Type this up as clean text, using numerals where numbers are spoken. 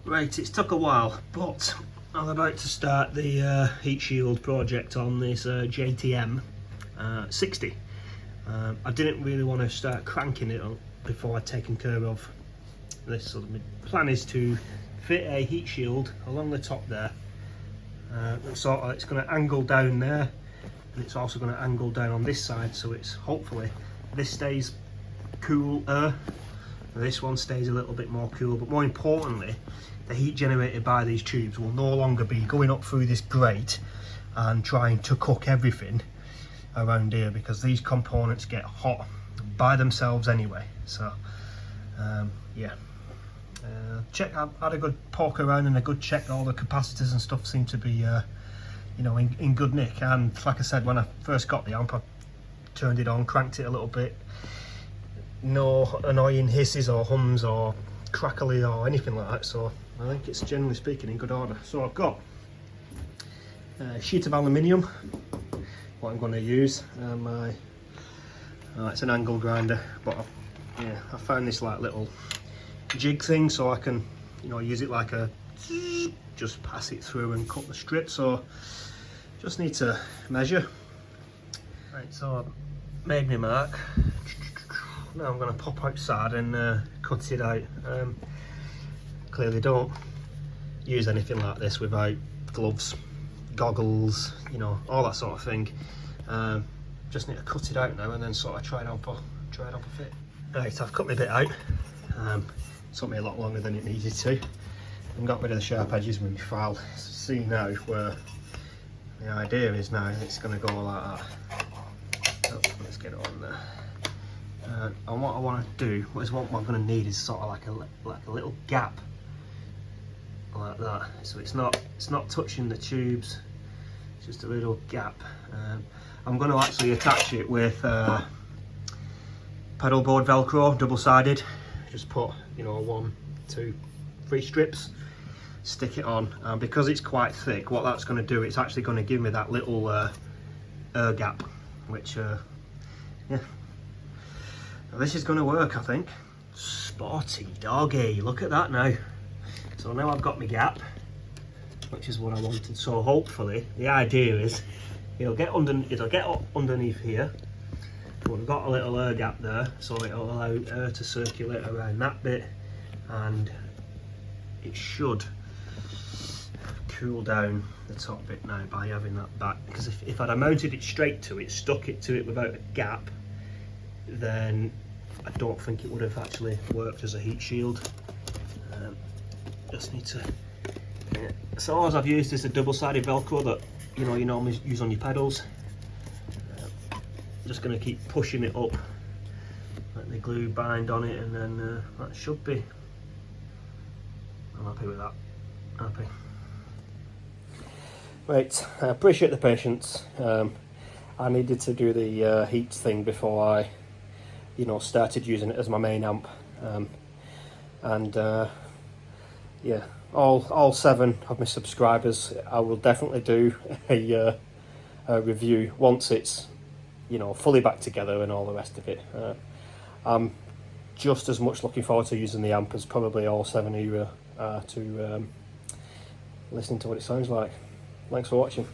Right, it's took a while, but I'm about to start the heat shield project on this JTM60. I didn't really want to start cranking it up before I'd taken care of this. So the plan is to fit a heat shield along the top there. It's going to angle down there, and it's also going to angle down on this side, so it's hopefully this stays cooler, this one stays a little bit more cool, but more importantly, the heat generated by these tubes will no longer be going up through this grate and trying to cook everything around here, because these components get hot by themselves anyway. So yeah, I've had a good poke around and a good check. All the capacitors and stuff seem to be you know, in good nick, and like I said, when I first got the amp, I turned it on, cranked it a little bit, no annoying hisses or hums or crackly or anything like that, so I think it's generally speaking in good order. So I've got a sheet of aluminium, what I'm going to use, and it's an angle grinder, but I found this like little jig thing, so I can, you know, use it like a, just pass it through and cut the strip. So just need to measure. Right, so I've made my mark. Now I'm going to pop outside and cut it out. Clearly don't use anything like this without gloves, goggles, you know, all that sort of thing. Just need to cut it out now and then sort of try it on for fit. Right, I've cut my bit out. Took me a lot longer than it needed to, and got rid of the sharp edges with my file. See now where the idea is. Now it's going to go like that. Oh, let's get it on there. And what I want to do, what I'm going to need is sort of like a little gap like that, so it's not touching the tubes, it's just a little gap. I'm going to actually attach it with pedal board velcro, double-sided. Just put, you know, 1, 2, 3 strips, stick it on, and because it's quite thick, what that's going to do, it's actually going to give me that little air gap, which yeah, now this is going to work, I think. Sporty doggy, look at that now. So now I've got my gap, which is what I wanted. So hopefully the idea is it'll get underneath here. We've got a little air gap there, so it'll allow air to circulate around that bit, and it should cool down the top bit now by having that back. Because if I'd have mounted it straight to it, stuck it to it without a gap, then I don't think it would have actually worked as a heat shield. Just need to, so all I've used is a double-sided velcro that you normally use on your pedals. I'm just going to keep pushing it up, let the glue bind on it, and then that should be, I'm happy with that, happy. Right, I appreciate the patience. I needed to do the heat thing before I, you know, started using it as my main amp, and yeah, all 7 of my subscribers, I will definitely do a review once it's, you know, fully back together and all the rest of it. I'm just as much looking forward to using the amp as probably all 7 of you are to listening to what it sounds like. Thanks for watching.